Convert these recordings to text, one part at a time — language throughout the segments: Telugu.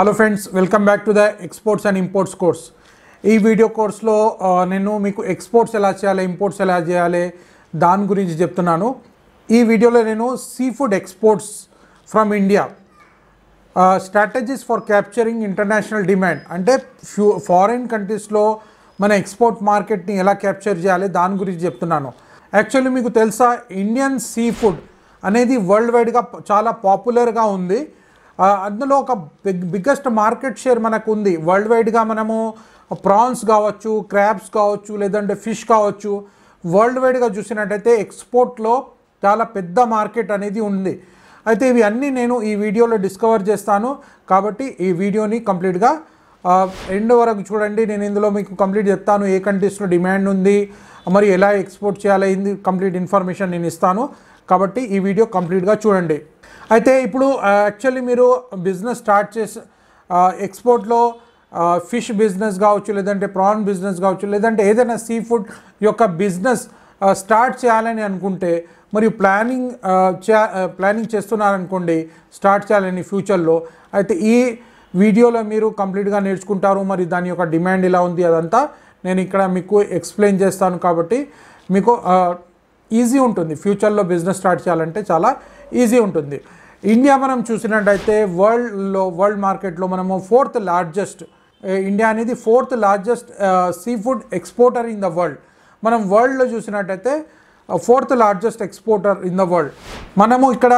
Hello friends, welcome back to the exports and imports course. ఈ వీడియో కోర్స్లో నేను మీకు ఎక్స్పోర్ట్స్ ఎలా చేయాలి, ఇంపోర్ట్స్ ఎలా చేయాలి దాని గురించి చెప్తున్నాను. ఈ వీడియోలో నేను sea food exports from India, strategies for capturing international demand, అంటే ఫారిన్ కంట్రీస్లో మన ఎక్స్పోర్ట్ మార్కెట్ని ఎలా క్యాప్చర్ చేయాలి దాని గురించి చెప్తున్నాను. యాక్చువల్లీ మీకు తెలుసా, ఇండియన్ సీ ఫుడ్ అనేది వరల్డ్ వైడ్గా చాలా పాపులర్గా ఉంది. అందులో ఒక బిగ్గెస్ట్ మార్కెట్ షేర్ మనకు ఉంది వరల్డ్ వైడ్గా. మనము ప్రాన్స్ కావచ్చు, క్రాబ్స్ కావచ్చు, లేదంటే ఫిష్ కావచ్చు, వరల్డ్ వైడ్గా చూసినట్టయితే ఎక్స్పోర్ట్లో చాలా పెద్ద మార్కెట్ అనేది ఉంది. అయితే ఇవి అన్నీ నేను ఈ వీడియోలో డిస్కవర్ చేస్తాను, కాబట్టి ఈ వీడియోని కంప్లీట్గా ఎండ్ వరకు చూడండి. నేను ఇందులో మీకు కంప్లీట్ చెప్తాను ఏ కంట్రీస్లో డిమాండ్ ఉంది, మరి ఎలా ఎక్స్పోర్ట్ చేయాలి, కంప్లీట్ ఇన్ఫర్మేషన్ నేను ఇస్తాను. కాబట్టి ఈ వీడియో కంప్లీట్గా చూడండి. అయితే ఇప్పుడు యాక్చువల్లీ మీరు బిజినెస్ స్టార్ట్ చేసి ఎక్స్పోర్ట్లో ఫిష్ బిజినెస్ కావచ్చు, లేదంటే ప్రాన్ బిజినెస్ కావచ్చు, లేదంటే ఏదైనా సీ ఫుడ్ యొక్క బిజినెస్ స్టార్ట్ చేయాలని అనుకుంటే, మరియు ప్లానింగ్ చేస్తున్నారనుకోండి స్టార్ట్ చేయాలని ఫ్యూచర్లో, అయితే ఈ వీడియోలో మీరు కంప్లీట్గా నేర్చుకుంటారు. మరి దాని యొక్క డిమాండ్ ఎలా ఉంది అదంతా నేను ఇక్కడ మీకు ఎక్స్ప్లెయిన్ చేస్తాను. కాబట్టి మీకు ఈజీ ఉంటుంది, ఫ్యూచర్లో బిజినెస్ స్టార్ట్ చేయాలంటే చాలా ఈజీ ఉంటుంది. ఇండియా మనం చూసినట్టయితే వరల్డ్ మార్కెట్లో మనము ఇండియా అనేది fourth largest sea food exporter in the world. మనం వరల్డ్లో చూసినట్టయితే fourth largest exporter in the world. మనము ఇక్కడ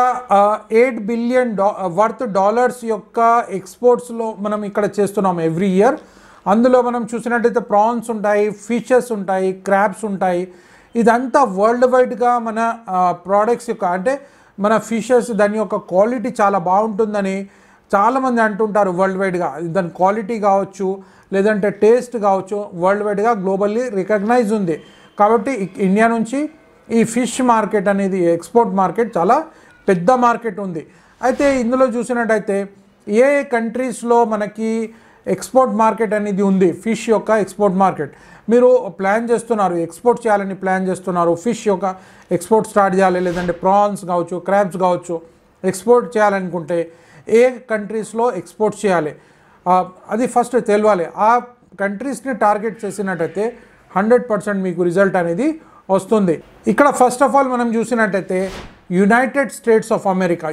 $8 బిలియన్ వర్త్ డాలర్స్ యొక్క ఎక్స్పోర్ట్స్లో మనం ఇక్కడ చేస్తున్నాము ఎవ్రీ ఇయర్. అందులో మనం చూసినట్టయితే ప్రాన్స్ ఉంటాయి, ఫిషెస్ ఉంటాయి, క్రాబ్స్ ఉంటాయి. ఇదంతా వరల్డ్ వైడ్గా మన ప్రోడక్ట్స్ యొక్క, అంటే మన ఫిషెస్ దాని యొక్క క్వాలిటీ చాలా బాగుంటుందని చాలామంది అంటుంటారు. వరల్డ్ వైడ్గా దాని క్వాలిటీ కావచ్చు, లేదంటే టేస్ట్ కావచ్చు, వరల్డ్ వైడ్గా గ్లోబల్లీ రికగ్నైజ్ ఉంది. కాబట్టి ఇండియా నుంచి ఈ ఫిష్ మార్కెట్ అనేది ఎక్స్పోర్ట్ మార్కెట్ చాలా పెద్ద మార్కెట్ ఉంది. అయితే ఇందులో చూసినట్టయితే ఏ కంట్రీస్లో మనకి ఎక్స్పోర్ట్ మార్కెట్ అనేది ఉంది, ఫిష్ యొక్క ఎక్స్పోర్ట్ మార్కెట్, మీరు ప్లాన్ చేస్తున్నారు, ఎక్స్పోర్ట్ చేయాలని ప్లాన్ చేస్తున్నారు, ఫిష్ యొక్క ఎక్స్పోర్ట్ స్టార్ట్ చేయాలి, లేదంటే ప్రాన్స్ కావచ్చు, క్రాబ్స్ కావచ్చు ఎక్స్పోర్ట్ చేయాలనుకుంటే ఏ కంట్రీస్లో ఎక్స్పోర్ట్ చేయాలి అది ఫస్ట్ తెలియాలి. ఆ కంట్రీస్ని టార్గెట్ చేసినట్టయితే 100% మీకు రిజల్ట్ అనేది వస్తుంది. ఇక్కడ ఫస్ట్ ఆఫ్ ఆల్ మనం చూసినట్టయితే United states of America,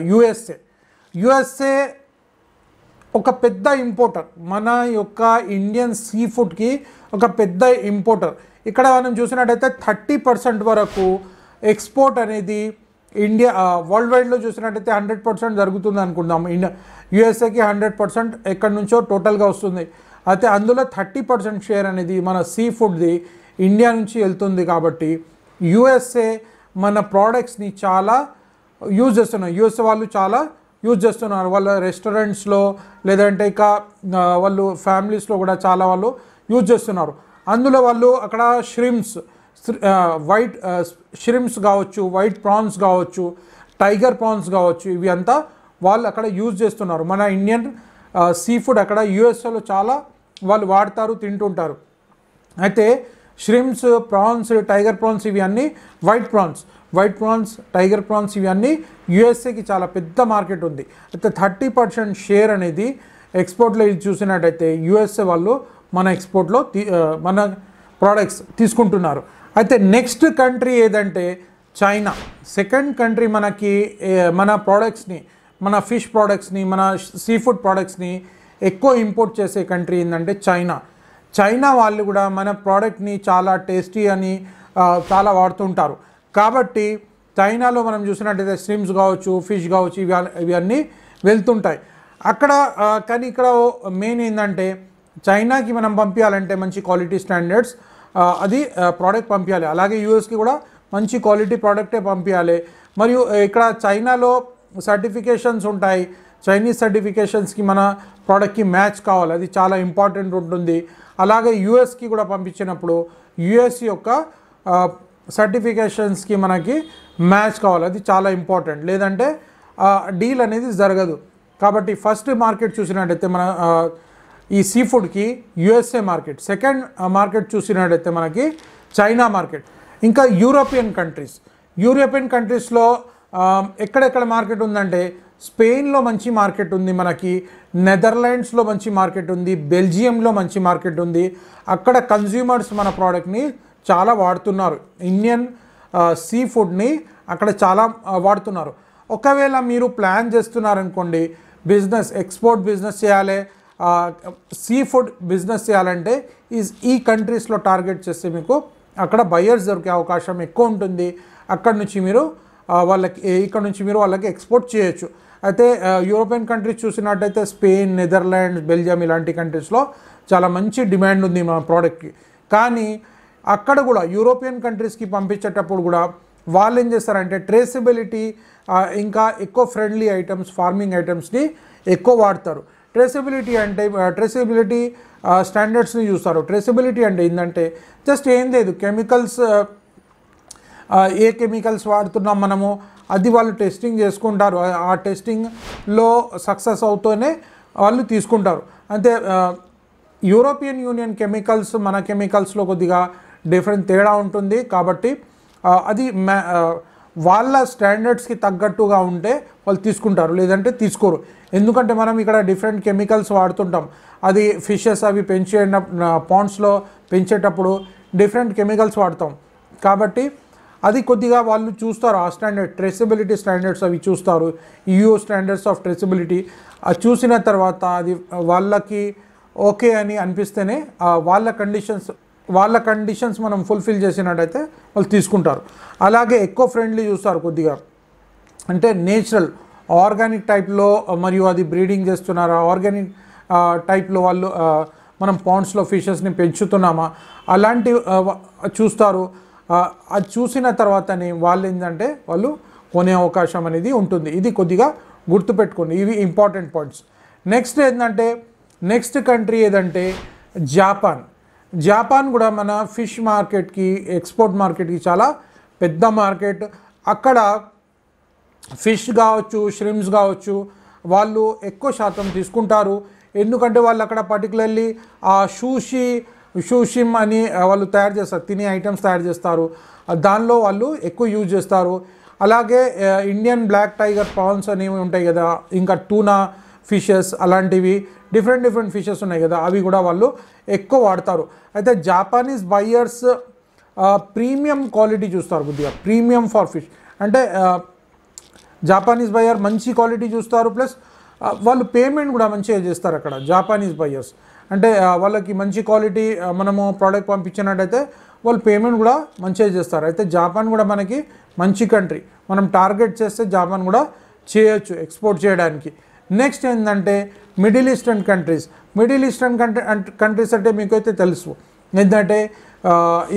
USA ఒక పెద్ద ఇంపోర్టర్, మన యొక్క ఇండియన్ సీ ఫుడ్కి ఒక పెద్ద ఇంపోర్టర్. ఇక్కడ మనం చూసినట్టయితే 30% వరకు ఎక్స్పోర్ట్ అనేది ఇండియా వరల్డ్ వైడ్లో చూసినట్టయితే 100% జరుగుతుంది అనుకుందాం. యుఎస్ఏకి 100% ఎక్కడి నుంచో టోటల్గా వస్తుంది. అయితే అందులో 30% షేర్ అనేది మన సీ ఫుడ్ది ఇండియా నుంచి వెళ్తుంది. కాబట్టి యుఎస్ఏ మన ప్రోడక్ట్స్ని చాలా యూజ్ చేస్తున్నారు. యుఎస్ఏ వాళ్ళు చాలా యూజ్ చేస్తున్నారు వాళ్ళ రెస్టారెంట్స్లో, లేదంటే ఇక వాళ్ళు ఫ్యామిలీస్లో కూడా చాలా వాళ్ళు యూజ్ చేస్తున్నారు. అందులో వాళ్ళు అక్కడ వైట్ ష్రిమ్స్ కావచ్చు, వైట్ ప్రాన్స్ కావచ్చు, టైగర్ ప్రాన్స్ కావచ్చు, ఇవి అంతా వాళ్ళు అక్కడ యూజ్ చేస్తున్నారు. మన ఇండియన్ సీ ఫుడ్ అక్కడ యుఎస్ఏలో చాలా వాళ్ళు వాడతారు, తింటుంటారు. అయితే ష్రిమ్స్, ప్రాన్స్, టైగర్ ప్రాన్స్ ఇవి అన్నీ వైట్ ప్రాన్స్, టైగర్ ప్రాన్స్ ఇవి అన్నీ యుఎస్ఏకి చాలా పెద్ద మార్కెట్ ఉంది. అయితే 30% షేర్ అనేది ఎక్స్పోర్ట్లో ఇది చూసినట్టయితే యుఎస్ఏ వాళ్ళు మన ఎక్స్పోర్ట్లో మన ప్రోడక్ట్స్ తీసుకుంటున్నారు. అయితే నెక్స్ట్ కంట్రీ ఏదంటే చైనా. సెకండ్ కంట్రీ మనకి మన ప్రోడక్ట్స్ని, మన ఫిష్ ప్రోడక్ట్స్ని, మన సీ ఫుడ్ ప్రోడక్ట్స్ని ఎక్కువ ఇంపోర్ట్ చేసే కంట్రీ ఏంటంటే చైనా వాళ్ళు కూడా మన ప్రోడక్ట్ని చాలా టేస్టీ అని చాలా వాడుతుంటారు. కాబట్టి చైనాలో మనం చూసినట్టయితే స్ట్రీమ్స్ కావచ్చు, ఫిష్ కావచ్చు, ఇవన్నీ వెళ్తుంటాయి అక్కడ. కానీ ఇక్కడ మెయిన్ ఏంటంటే చైనాకి మనం పంపించాలంటే మంచి క్వాలిటీ స్టాండర్డ్స్ అది ప్రోడక్ట్ పంపించాలి. అలాగే యూఎస్కి కూడా మంచి క్వాలిటీ ప్రోడక్టే పంపించాలి. మరియు ఇక్కడ చైనాలో సర్టిఫికేషన్స్ ఉంటాయి. చైనీస్ సర్టిఫికేషన్స్కి మన ప్రోడక్ట్కి మ్యాచ్ కావాలి, అది చాలా ఇంపార్టెంట్ ఉంటుంది. అలాగే యూఎస్కి కూడా పంపించినప్పుడు యూఎస్ యొక్క సర్టిఫికేషన్స్కి మనకి మ్యాచ్ కావాలి, అది చాలా ఇంపార్టెంట్. లేదంటే డీల్ అనేది జరగదు. కాబట్టి ఫస్ట్ మార్కెట్ చూసినట్టయితే మన ఈ సీ ఫుడ్కి యుఎస్ఏ మార్కెట్. సెకండ్ మార్కెట్ చూసినట్టయితే మనకి చైనా మార్కెట్. ఇంకా యూరోపియన్ కంట్రీస్లో ఎక్కడెక్కడ మార్కెట్ ఉందంటే స్పెయిన్లో మంచి మార్కెట్ ఉంది మనకి, నెదర్లాండ్స్లో మంచి మార్కెట్ ఉంది, బెల్జియంలో మంచి మార్కెట్ ఉంది. అక్కడ కన్జ్యూమర్స్ మన ప్రోడక్ట్ని చాలా వాడుతున్నారు. ఇండియన్ సీ ఫుడ్ని అక్కడ చాలా వాడుతున్నారు. ఒకవేళ మీరు ప్లాన్ చేస్తున్నారనుకోండి బిజినెస్, ఎక్స్పోర్ట్ బిజినెస్ చేయాలి, సీ ఫుడ్ బిజినెస్ చేయాలంటే ఈ కంట్రీస్లో టార్గెట్ చేస్తే మీకు అక్కడ బయర్స్ దొరికే అవకాశం ఎక్కువ ఉంటుంది. అక్కడ నుంచి మీరు వాళ్ళకి ఎక్స్పోర్ట్ చేయొచ్చు. అయితే యూరోపియన్ కంట్రీస్ చూసినట్టయితే స్పెయిన్, నెదర్లాండ్స్, బెల్జియం ఇలాంటి కంట్రీస్లో చాలా మంచి డిమాండ్ ఉంది మన ప్రోడక్ట్కి. కానీ అక్కడ కూడా యూరోపియన్ కంట్రీస్కి పంపించేటప్పుడు కూడా వాళ్ళు ఏం చేస్తారంటే ట్రేసబిలిటీ ఇంకా ఎక్కువ ఫ్రెండ్లీ ఐటమ్స్, ఫార్మింగ్ ఐటమ్స్ని ఎక్కువ వాడతారు. ట్రేసబిలిటీ స్టాండర్డ్స్ని చూస్తారు. ట్రేసబిలిటీ అంటే ఏంటంటే జస్ట్ ఏం లేదు, కెమికల్స్ ఏ కెమికల్స్ వాడుతున్నాం మనము అది వాళ్ళు టెస్టింగ్ చేసుకుంటారు. ఆ టెస్టింగ్లో సక్సెస్ అవుతూనే వాళ్ళు తీసుకుంటారు. అంతే యూరోపియన్ యూనియన్ కెమికల్స్ మన కెమికల్స్లో కొద్దిగా డిఫరెంట్ తేడా ఉంటుంది. కాబట్టి అది వాళ్ళ స్టాండర్డ్స్కి తగ్గట్టుగా ఉంటే వాళ్ళు తీసుకుంటారు, లేదంటే తీసుకోరు. ఎందుకంటే మనం ఇక్కడ డిఫరెంట్ కెమికల్స్ వాడుతుంటాం. అది ఫిషెస్ అవి పాండ్స్లో పెంచేటప్పుడు డిఫరెంట్ కెమికల్స్ వాడతాం. కాబట్టి అది కొద్దిగా వాళ్ళు చూస్తారు. ఆ స్టాండర్డ్ ట్రేసబిలిటీ స్టాండర్డ్స్ అవి చూస్తారు. EU స్టాండర్డ్స్ ఆఫ్ ట్రేసబిలిటీ అది చూసిన తర్వాత అది వాళ్ళకి ఓకే అని అనిపిస్తేనే వాళ్ళ కండిషన్స్ మనం ఫుల్ఫిల్ చేసినట్టయితే వాళ్ళు తీసుకుంటారు. అలాగే ఎక్కువ ఫ్రెండ్లీ చూస్తారు కొద్దిగా, అంటే నేచురల్ ఆర్గానిక్ టైప్లో, మరియు అది బ్రీడింగ్ చేస్తున్నారా ఆర్గానిక్ టైప్లో వాళ్ళు మనం పాండ్స్లో ఫిషెస్ని పెంచుతున్నామా అలాంటి చూస్తారు. అది చూసిన తర్వాతనే వాళ్ళు ఏంటంటే వాళ్ళు కొనే అవకాశం అనేది ఉంటుంది. ఇది కొద్దిగా గుర్తుపెట్టుకోండి, ఇవి ఇంపార్టెంట్ పాయింట్స్. నెక్స్ట్ కంట్రీ ఏదంటే జపాన్ కూడా మన ఫిష్ మార్కెట్కి, ఎక్స్పోర్ట్ మార్కెట్కి చాలా పెద్ద మార్కెట్. అక్కడ ఫిష్ కావచ్చు, ష్రిమ్స్ కావచ్చు, వాళ్ళు ఎక్కువ శాతం తీసుకుంటారు. ఎందుకంటే వాళ్ళు అక్కడ పర్టికులర్లీ ఆ షూషిమ్ అని వాళ్ళు తయారు చేస్తారు, తినే ఐటమ్స్ తయారు చేస్తారు, దానిలో వాళ్ళు ఎక్కువ యూజ్ చేస్తారు. అలాగే ఇండియన్ బ్లాక్ టైగర్ ప్రాన్స్ అనేవి ఉంటాయి కదా, ఇంకా టూనా ఫిషెస్ అలాంటివి డిఫరెంట్ ఫిషెస్ ఉన్నాయి కదా, అవి కూడా వాళ్ళు ఎక్కువ వాడతారు. అయితే జాపానీస్ బయ్యర్స్ ప్రీమియం క్వాలిటీ చూస్తారు, కొద్దిగా ప్రీమియం ఫర్ ఫిష్ అంటే జాపానీస్ బయ్యర్ మంచి క్వాలిటీ చూస్తారు. ప్లస్ వాళ్ళు పేమెంట్ కూడా మంచిగా చేస్తారు అక్కడ జాపానీస్ బయ్యర్స్. అంటే వాళ్ళకి మంచి క్వాలిటీ మనము ప్రోడక్ట్ పంపించినట్టయితే వాళ్ళు పేమెంట్ కూడా మంచిగా చేస్తారు. అయితే జపాన్ కూడా మనకి మంచి కంట్రీ, మనం టార్గెట్ చేస్తే జపాన్ కూడా చేయొచ్చు ఎక్స్పోర్ట్ చేయడానికి. నెక్స్ట్ ఏంటంటే మిడిల్ ఈస్టర్న్ కంట్రీస్ అంటే మీకైతే తెలుసు ఏంటంటే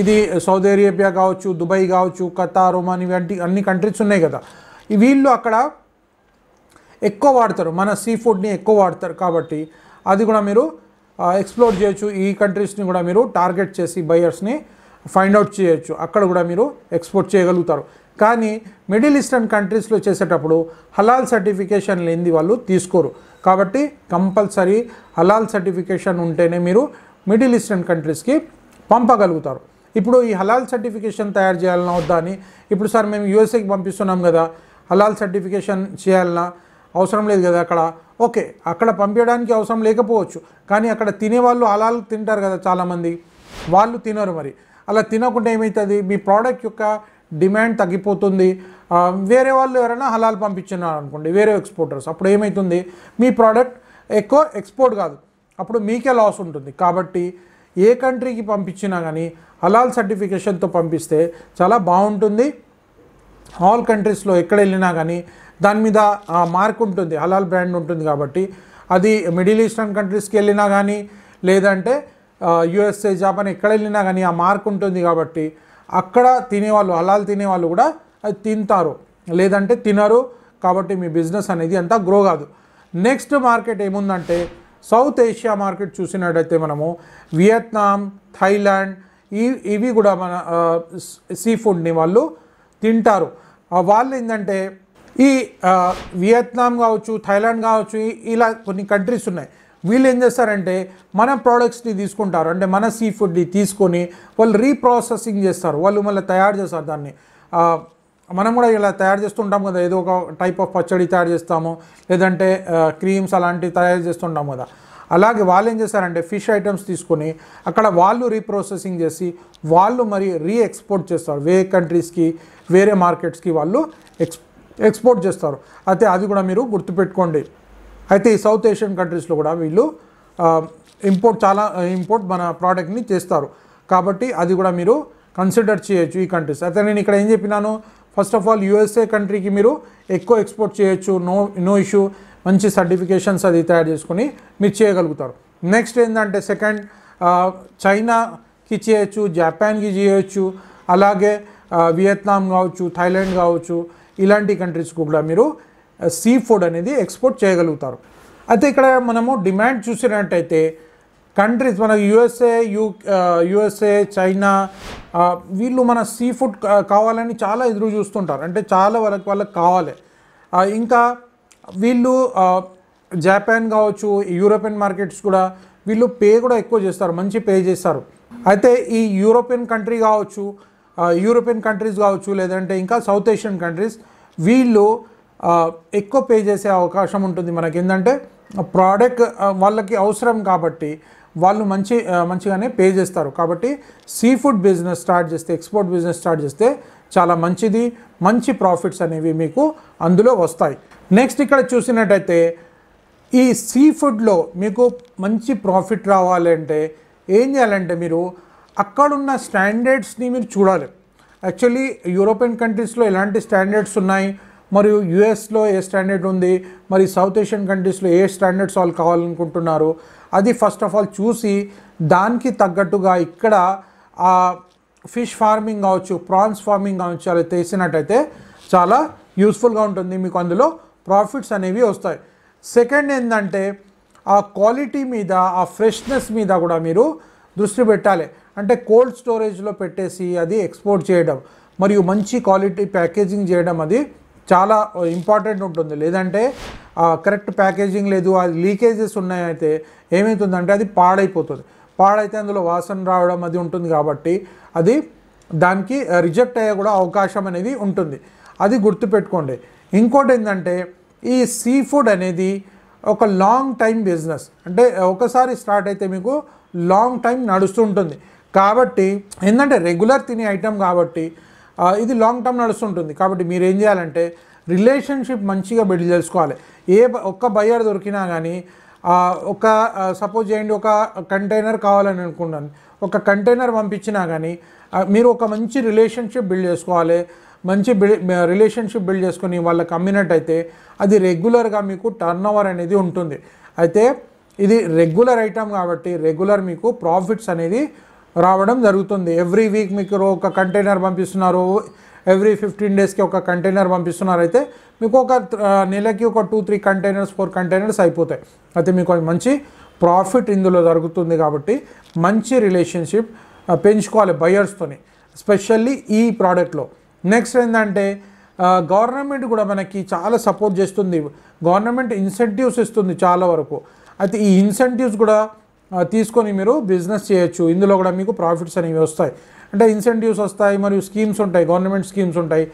ఇది సౌదీ అరేబియా కావచ్చు, దుబాయ్ కావచ్చు, ఖతార్, ఒమాన్ ఇవంటి అన్ని కంట్రీస్ ఉన్నాయి కదా, వీళ్ళు అక్కడ ఎక్కువ వాడతారు, మన సీ ఫుడ్ని ఎక్కువ వాడతారు. కాబట్టి అది కూడా మీరు ఎక్స్ప్లోర్ చేయొచ్చు. ఈ కంట్రీస్ని కూడా మీరు టార్గెట్ చేసి బయర్స్ని ఫైండ్ అవుట్ చేయొచ్చు, అక్కడ కూడా మీరు ఎక్స్పోర్ట్ చేయగలుగుతారు. కానీ మిడిల్ ఈస్టర్న్ కంట్రీస్లో చేసేటప్పుడు హలాల్ సర్టిఫికేషన్ లేనిది వాళ్ళు తీసుకోరు. కాబట్టి కంపల్సరీ హలాల్ సర్టిఫికేషన్ ఉంటేనే మీరు మిడిల్ ఈస్టర్న్ కంట్రీస్కి పంపగలుగుతారు. ఇప్పుడు ఈ హలాల్ సర్టిఫికేషన్ తయారు చేయాలన్నా వద్దా అని, ఇప్పుడు సార్ మేము యూఎస్ఏకి పంపిస్తున్నాం కదా, హలాల్ సర్టిఫికేషన్ చేయాలన్నా అవసరం లేదు కదా అక్కడ, ఓకే అక్కడ పంపించడానికి అవసరం లేకపోవచ్చు, కానీ అక్కడ తినేవాళ్ళు హలాల్ తింటారు కదా చాలామంది, వాళ్ళు తినరు. మరి అలా తినకుండా ఏమవుతుంది, మీ ప్రోడక్ట్ యొక్క డిమాండ్ తగ్గిపోతుంది. వేరే వాళ్ళు ఎవరైనా హలాల్ పంపించున్నారు అనుకోండి, వేరే ఎక్స్పోర్టర్స్, అప్పుడు ఏమవుతుంది, మీ ప్రోడక్ట్ ఎక్కువ ఎక్స్పోర్ట్ కాదు, అప్పుడు మీకే లాస్ ఉంటుంది. కాబట్టి ఏ కంట్రీకి పంపించినా కానీ హలాల్ సర్టిఫికేషన్తో పంపిస్తే చాలా బాగుంటుంది. ఆల్ కంట్రీస్లో ఎక్కడ వెళ్ళినా కానీ దాని మీద మార్క్ ఉంటుంది, హలాల్ బ్రాండ్ ఉంటుంది. కాబట్టి అది మిడిల్ ఈస్టర్న్ కంట్రీస్కి వెళ్ళినా కానీ, లేదంటే యుఎస్ఏ, జపాన్ ఎక్కడ వెళ్ళినా కానీ ఆ మార్క్ ఉంటుంది. కాబట్టి అక్కడ తినేవాళ్ళు, హలాల్ తినేవాళ్ళు కూడా అది తింటారు, లేదంటే తినరు. కాబట్టి మీ బిజినెస్ అనేది అంతా గ్రో కాదు. నెక్స్ట్ మార్కెట్ ఏముందంటే సౌత్ ఏషియా మార్కెట్ చూసినట్టయితే మనము వియత్నాం, థాయిలాండ్ ఇవి కూడా మన సీ ఫుడ్ని వాళ్ళు తింటారు. వాళ్ళు ఏంటంటే ఈ వియత్నాం కావచ్చు, థాయిలాండ్ కావచ్చు, ఇలా కొన్ని కంట్రీస్ ఉన్నాయి. వీళ్ళు ఏం చేస్తారంటే మన ప్రోడక్ట్స్ని తీసుకుంటారు, అంటే మన సీ ఫుడ్ని తీసుకొని వాళ్ళు రీప్రాసెసింగ్ చేస్తారు, వాళ్ళు మళ్ళీ తయారు చేస్తారు దాన్ని. మనం కూడా ఇలా తయారు చేస్తుంటాం కదా, ఏదో ఒక టైప్ ఆఫ్ పచ్చడి తయారు చేస్తాము, లేదంటే క్రీమ్స్ అలాంటివి తయారు చేస్తుంటాం కదా. అలాగే వాళ్ళు ఏం చేస్తారంటే ఫిష్ ఐటమ్స్ తీసుకొని అక్కడ వాళ్ళు రీప్రాసెసింగ్ చేసి వాళ్ళు మరి ఎక్స్పోర్ట్ చేస్తారు, వేరే కంట్రీస్కి వేరే మార్కెట్స్కి వాళ్ళు ఎక్స్పోర్ట్ చేస్తారు. అయితే అది కూడా మీరు గుర్తుపెట్టుకోండి. అయితే ఈ సౌత్ ఏషియన్ కంట్రీస్లో కూడా వీళ్ళు ఇంపోర్ట్ మన ప్రోడక్ట్ని చేస్తారు. కాబట్టి అది కూడా మీరు కన్సిడర్ చేయొచ్చు ఈ కంట్రీస్. అయితే నేను ఇక్కడ ఏం చెప్పినాను, ఫస్ట్ ఆఫ్ ఆల్ యూఎస్ఏ కంట్రీకి మీరు ఎక్కువ ఎక్స్పోర్ట్ చేయొచ్చు, నో ఇష్యూ. మంచి సర్టిఫికేషన్స్ అది తయారు చేసుకొని మీరు చేయగలుగుతారు. నెక్స్ట్ ఏంటంటే సెకండ్ చైనాకి చేయొచ్చు, జపాన్కి చేయొచ్చు, అలాగే వియత్నాం కావచ్చు, థాయిలాండ్ కావచ్చు, ఇలాంటి కంట్రీస్కి కూడా మీరు సీ ఫుడ్ అనేది ఎక్స్పోర్ట్ చేయగలుగుతారు. అయితే ఇక్కడ మనము డిమాండ్ చూసినట్టయితే కంట్రీస్ మన యూఎస్ఏ చైనా వీళ్ళు మన సీ ఫుడ్ కావాలని చాలా ఎదురు చూస్తుంటారు. అంటే చాలా వాళ్ళకి కావాలి. ఇంకా వీళ్ళు జపాన్ కావచ్చు, యూరోపియన్ మార్కెట్స్ కూడా వీళ్ళు పే కూడా ఎక్కువ చేస్తారు, మంచి పే చేస్తారు. అయితే ఈ యూరోపియన్ కంట్రీస్ కావచ్చు, లేదంటే ఇంకా సౌత్ ఏషియన్ కంట్రీస్ వీళ్ళు ఎక్కువ పే చేసే అవకాశం ఉంటుంది. మనకి ఏంటంటే ప్రోడక్ట్ వాళ్ళకి అవసరం కాబట్టి వాళ్ళు మంచిగానే పే చేస్తారు. కాబట్టి సీ ఫుడ్ బిజినెస్ స్టార్ట్ చేస్తే, ఎక్స్పోర్ట్ బిజినెస్ స్టార్ట్ చేస్తే చాలా మంచిది, మంచి ప్రాఫిట్స్ అనేవి మీకు అందులో వస్తాయి. నెక్స్ట్ ఇక్కడ చూసినట్టయితే ఈ సీ ఫుడ్లో మీకు మంచి ప్రాఫిట్ రావాలంటే ఏం చేయాలంటే మీరు అక్కడున్న స్టాండర్డ్స్ని మీరు చూడాలి. యాక్చువల్లీ యూరోపియన్ కంట్రీస్లో ఎలాంటి స్టాండర్డ్స్ ఉన్నాయి, మరియు యుఎస్లో ఏ స్టాండర్డ్ ఉంది, మరి సౌత్ ఏషియన్ కంట్రీస్లో ఏ స్టాండర్డ్స్ వాళ్ళు కావాలనుకుంటున్నారు, అది ఫస్ట్ ఆఫ్ ఆల్ చూసి దానికి తగ్గట్టుగా ఇక్కడ ఫిష్ ఫార్మింగ్ కావచ్చు, ప్రాన్స్ ఫార్మింగ్ కావచ్చు అలా చేసినట్టయితే చాలా యూస్ఫుల్గా ఉంటుంది, మీకు అందులో ప్రాఫిట్స్ అనేవి వస్తాయి. సెకండ్ ఏంటంటే ఆ క్వాలిటీ మీద, ఆ ఫ్రెష్నెస్ మీద కూడా మీరు దృష్టి పెట్టాలి. అంటే కోల్డ్ స్టోరేజ్లో పెట్టేసి అది ఎక్స్పోర్ట్ చేయడం మరియు మంచి క్వాలిటీ ప్యాకేజింగ్ చేయడం అది చాలా ఇంపార్టెంట్ ఉంటుంది. లేదంటే కరెక్ట్ ప్యాకేజింగ్ లేదు, అది లీకేజెస్ ఉన్నాయైతే ఏమవుతుందంటే అది పాడైతే అందులో వాసన రావడం అది ఉంటుంది. కాబట్టి అది దానికి రిజెక్ట్ అయ్యే కూడా అవకాశం అనేది ఉంటుంది, అది గుర్తుపెట్టుకోండి. ఇంకోటి ఏంటంటే ఈ సీ ఫుడ్ అనేది ఒక లాంగ్ టైం బిజినెస్. అంటే ఒకసారి స్టార్ట్ అయితే మీకు లాంగ్ టైం నడుస్తుంటుంది. కాబట్టి ఏంటంటే రెగ్యులర్ తినే ఐటెం కాబట్టి ఇది లాంగ్ టర్మ్ నడుస్తుంటుంది. కాబట్టి మీరు ఏం చేయాలంటే రిలేషన్షిప్ మంచిగా బిల్డ్ చేసుకోవాలి. ఒక్క బయ్యర్ దొరికినా కానీ సపోజ్ చేయండి, ఒక కంటైనర్ కావాలని అనుకున్నాను, ఒక కంటైనర్ పంపించినా కానీ మీరు ఒక మంచి రిలేషన్షిప్ బిల్డ్ చేసుకోవాలి. రిలేషన్షిప్ బిల్డ్ చేసుకొని వాళ్ళకి అమ్మినట్టయితే అది రెగ్యులర్గా మీకు టర్న్ ఓవర్ అనేది ఉంటుంది. అయితే ఇది రెగ్యులర్ ఐటమ్ కాబట్టి రెగ్యులర్ మీకు ప్రాఫిట్స్ అనేది రావడం జరుగుతుంది. ఎవ్రీ వీక్ మీకు ఒక కంటైనర్ పంపిస్తున్నారు, ఎవ్రీ 15 డేస్కి ఒక కంటైనర్ పంపిస్తున్నారు, అయితే మీకు ఒక నెలకి ఒక 2-3 కంటైనర్స్ 4 కంటైనర్స్ అయిపోతాయి. అయితే మీకు మంచి ప్రాఫిట్ ఇందులో జరుగుతుంది. కాబట్టి మంచి రిలేషన్షిప్ పెంచుకోవాలి బయర్స్తోని, ఎస్పెషల్లీ ఈ ప్రోడక్ట్లో. నెక్స్ట్ ఏంటంటే గవర్నమెంట్ కూడా మనకి చాలా సపోర్ట్ చేస్తుంది, గవర్నమెంట్ ఇన్సెంటివ్స్ ఇస్తుంది చాలా వరకు. అయితే ఈ ఇన్సెంటివ్స్ కూడా తీసుకొని మీరు బిజినెస్ చేయొచ్చు, ఇందులో కూడా మీకు ప్రాఫిట్స్ అనేవి వస్తాయి. అంటే ఇన్సెంటివ్స్ వస్తాయి మరియు స్కీమ్స్ ఉంటాయి, గవర్నమెంట్ స్కీమ్స్ ఉంటాయి,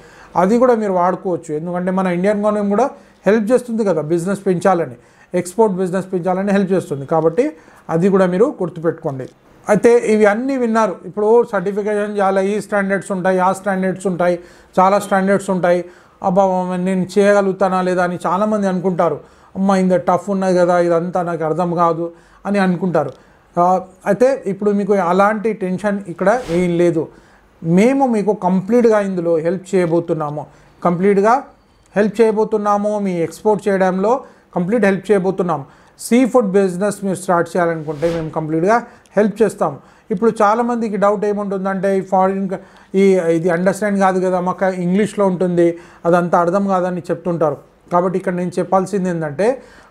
అది కూడా మీరు వాడుకోవచ్చు. ఎందుకంటే మన ఇండియన్ గవర్నమెంట్ కూడా హెల్ప్ చేస్తుంది కదా, బిజినెస్ పెంచాలని, ఎక్స్పోర్ట్ బిజినెస్ పెంచాలని హెల్ప్ చేస్తుంది. కాబట్టి అది కూడా మీరు గుర్తుపెట్టుకోండి. అయితే ఇవి అన్నీ విన్నారు. ఇప్పుడు సర్టిఫికేషన్ చాలా ఈ స్టాండర్డ్స్ ఉంటాయి, ఆ స్టాండర్డ్స్ ఉంటాయి, చాలా స్టాండర్డ్స్ ఉంటాయి. అబ్బా నేను చేయగలుగుతానా లేదా అని చాలామంది అనుకుంటారు. అమ్మ ఇంత టఫ్ ఉన్నది కదా, ఇదంతా నాకు అర్థం కాదు అని అనుకుంటారు. అయితే ఇప్పుడు మీకు అలాంటి టెన్షన్ ఇక్కడ ఏం లేదు. మేము మీకు కంప్లీట్గా ఇందులో హెల్ప్ చేయబోతున్నాము, మీ ఎక్స్పోర్ట్ చేయడంలో కంప్లీట్ హెల్ప్ చేయబోతున్నాము. సీ ఫుడ్ బిజినెస్ మీరు స్టార్ట్ చేయాలనుకుంటే మేము కంప్లీట్గా హెల్ప్ చేస్తాము. ఇప్పుడు చాలామందికి డౌట్ ఏముంటుందంటే ఇది అండర్స్టాండ్ కాదు కదా, మాకు ఇంగ్లీష్లో ఉంటుంది, అదంతా అర్థం కాదని చెప్తుంటారు. కాబట్టి ఇక్కడ నేను చెప్పాల్సింది ఏంటంటే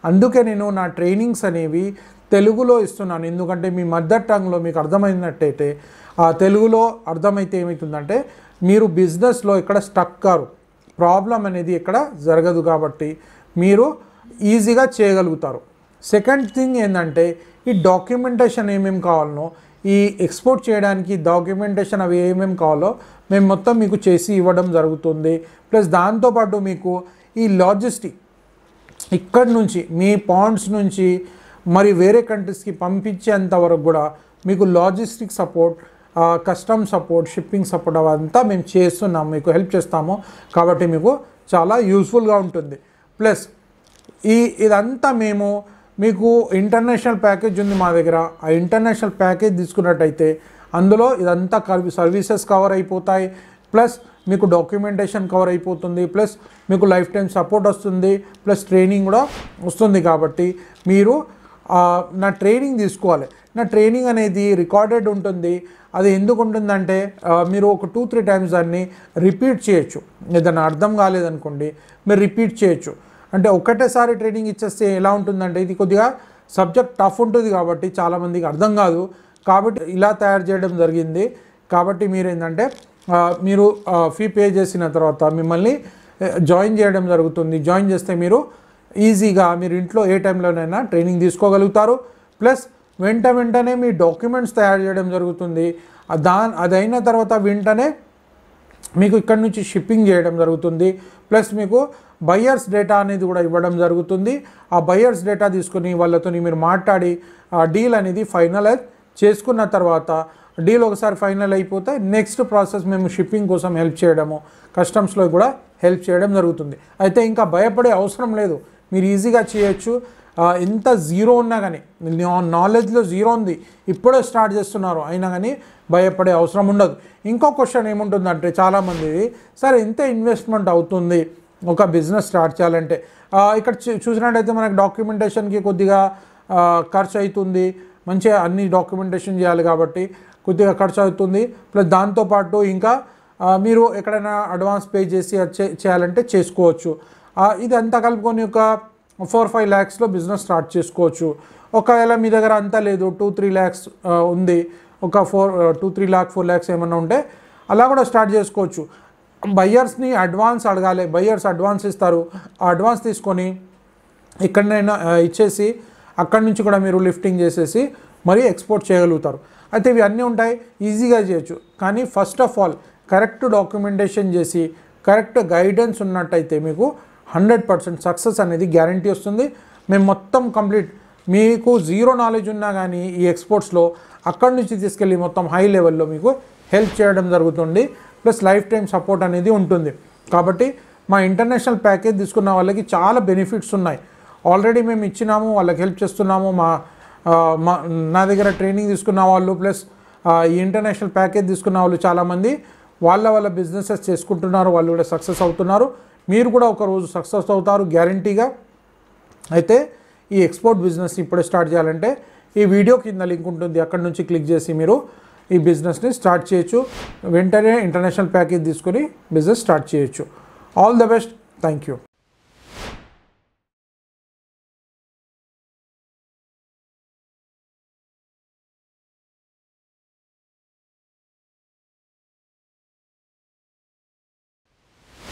అందుకే నేను నా ట్రైనింగ్స్ అనేవి తెలుగులో ఇస్తున్నాను. ఎందుకంటే మీ మదర్ టంగ్లో మీకు అర్థమైనట్టయితే, తెలుగులో అర్థమైతే ఏమవుతుందంటే మీరు బిజినెస్లో ఇక్కడ స్టక్ కారు, ప్రాబ్లం అనేది ఇక్కడ జరగదు. కాబట్టి మీరు ఈజీగా చేయగలుగుతారు. సెకండ్ థింగ్ ఏంటంటే ఈ డాక్యుమెంటేషన్ ఏమేమి కావాలనో ఈ ఎక్స్పోర్ట్ చేయడానికి డాక్యుమెంటేషన్ అవి ఏమేమి కావాలో మేము మొత్తం మీకు చేసి ఇవ్వడం జరుగుతుంది. ప్లస్ దాంతోపాటు మీకు ఈ లాజిస్టిక్ ఇక్కడ నుంచి మీ పాయింట్స్ నుంచి మరి వేరే కంట్రీస్కి పంపించేంత వరకు కూడా మీకు logistic support, custom support, shipping support అవంతా మేము చేస్తున్నాము, మీకు హెల్ప్ చేస్తాము. కాబట్టి మీకు చాలా యూస్ఫుల్గా ఉంటుంది. ప్లస్ ఇదంతా మేము మీకు ఇంటర్నేషనల్ ప్యాకేజ్ ఉంది మా దగ్గర. ఆ ఇంటర్నేషనల్ ప్యాకేజ్ తీసుకున్నట్టయితే అందులో ఇదంతా సర్వీసెస్ కవర్ అయిపోతాయి. ప్లస్ మీకు డాక్యుమెంటేషన్ కవర్ అయిపోతుంది. ప్లస్ మీకు లైఫ్ టైం సపోర్ట్ వస్తుంది. ప్లస్ ట్రైనింగ్ కూడా వస్తుంది. కాబట్టి మీరు నా ట్రైనింగ్ తీసుకోవాలి. నా ట్రైనింగ్ అనేది రికార్డెడ్ ఉంటుంది. అది ఎందుకు ఉంటుందంటే మీరు ఒక 2-3 టైమ్స్ దాన్ని రిపీట్ చేయొచ్చు. ఏదైనా అర్థం కాలేదనుకోండి మీరు రిపీట్ చేయొచ్చు. అంటే ఒకటేసారి ట్రైనింగ్ ఇచ్చేస్తే ఎలా ఉంటుందంటే ఇది కొద్దిగా సబ్జెక్ట్ టఫ్ ఉంటుంది కాబట్టి చాలామందికి అర్థం కాదు. కాబట్టి ఇలా తయారు చేయడం జరిగింది. కాబట్టి మీరు ఏంటంటే మీరు ఫీ పే చేసిన తర్వాత మిమ్మల్ని జాయిన్ చేయడం జరుగుతుంది. జాయిన్ చేస్తే మీరు ఈజీగా మీరు ఇంట్లో ఏ టైంలోనైనా ట్రైనింగ్ తీసుకోగలుగుతారు. ప్లస్ వెంటనే మీ డాక్యుమెంట్స్ తయారు చేయడం జరుగుతుంది. అదైన తర్వాత వెంటనే మీకు ఇక్కడ నుంచి షిప్పింగ్ చేయడం జరుగుతుంది. ప్లస్ మీకు బయ్యర్స్ డేటా అనేది కూడా ఇవ్వడం జరుగుతుంది. ఆ బయ్యర్స్ డేటా తీసుకుని వాళ్ళతో మీరు మాట్లాడి ఆ డీల్ అనేది ఫైనలైజ్ చేసుకున్న తర్వాత డీల్ ఒకసారి ఫైనల్ అయిపోతే నెక్స్ట్ ప్రాసెస్ మేము షిప్పింగ్ కోసం హెల్ప్ చేయడము, కస్టమ్స్లో కూడా హెల్ప్ చేయడం జరుగుతుంది. అయితే ఇంకా భయపడే అవసరం లేదు, మీరు ఈజీగా చేయొచ్చు. ఎంత జీరో ఉన్నా కానీ నాలెడ్జ్లో జీరో ఉంది, ఇప్పుడే స్టార్ట్ చేస్తున్నారు అయినా కానీ భయపడే అవసరం ఉండదు. ఇంకో క్వశ్చన్ ఏముంటుందంటే చాలామంది, సరే ఇంత ఇన్వెస్ట్మెంట్ అవుతుంది ఒక బిజినెస్ స్టార్ట్ చేయాలంటే, ఇక్కడ చూసినట్టయితే మనకు డాక్యుమెంటేషన్కి కొద్దిగా ఖర్చు అవుతుంది, మంచిగా అన్ని డాక్యుమెంటేషన్ చేయాలి కాబట్టి కొద్దిగా ఖర్చు అవుతుంది. ప్లస్ దాంతోపాటు ఇంకా మీరు ఎక్కడైనా అడ్వాన్స్ పే చేసి చేయాలంటే చేసుకోవచ్చు. ఇది అంతా కలుపుకొని ఒక 4-5 lakhsలో బిజినెస్ స్టార్ట్ చేసుకోవచ్చు. ఒకవేళ మీ దగ్గర అంతా లేదు 2-3 lakhs ఉంది, ఒక 2-3 lakhs 4 lakhs ఏమన్నా ఉంటే అలా కూడా స్టార్ట్ చేసుకోవచ్చు. బయ్యర్స్ని అడ్వాన్స్ అడగాలి, బయ్యర్స్ అడ్వాన్స్ ఇస్తారు. ఆ అడ్వాన్స్ తీసుకొని ఎక్కడైనా ఇచ్చేసి అక్కడి నుంచి కూడా మీరు లిఫ్టింగ్ చేసేసి మరి ఎక్స్పోర్ట్ చేయగలుగుతారు. అయితే ఇవి అన్నీ ఉంటాయి, ఈజీగా చేయొచ్చు. కానీ first of all correct documentation చేసి కరెక్ట్ గైడెన్స్ ఉన్నట్టయితే మీకు 100% సక్సెస్ అనేది గ్యారంటీ వస్తుంది. మేము మొత్తం కంప్లీట్ మీకు జీరో నాలెడ్జ్ ఉన్నా కానీ ఈ ఎక్స్పోర్ట్స్లో అక్కడి నుంచి తీసుకెళ్ళి మొత్తం హై లెవెల్లో మీకు హెల్ప్ చేయడం జరుగుతుంది. ప్లస్ లైఫ్ టైం సపోర్ట్ అనేది ఉంటుంది. కాబట్టి మా ఇంటర్నేషనల్ ప్యాకేజ్ తీసుకున్న వాళ్ళకి చాలా బెనిఫిట్స్ ఉన్నాయి. ఆల్రెడీ మేము ఇచ్చినాము, వాళ్ళకి హెల్ప్ చేస్తున్నాము. నా దగ్గర ట్రైనింగ్ తీసుకున్న వాళ్ళు ప్లస్ ఈ ఇంటర్నేషనల్ ప్యాకేజ్ తీసుకున్న వాళ్ళు చాలామంది వాళ్ళ బిజినెసెస్ చేసుకుంటున్నారు, వాళ్ళు కూడా సక్సెస్ అవుతున్నారు. మీరు కూడా ఒకరోజు సక్సెస్ అవుతారు గ్యారంటీగా. అయితే ఈ ఎక్స్పోర్ట్ బిజినెస్ ఇప్పుడే స్టార్ట్ చేయాలంటే ఈ వీడియో కింద లింక్ ఉంటుంది, అక్కడ నుంచి క్లిక్ చేసి మీరు ఈ బిజినెస్ని స్టార్ట్ చేయొచ్చు. వెంటనే ఇంటర్నేషనల్ ప్యాకేజ్ తీసుకొని బిజినెస్ స్టార్ట్ చేయొచ్చు. All the best. Thank you.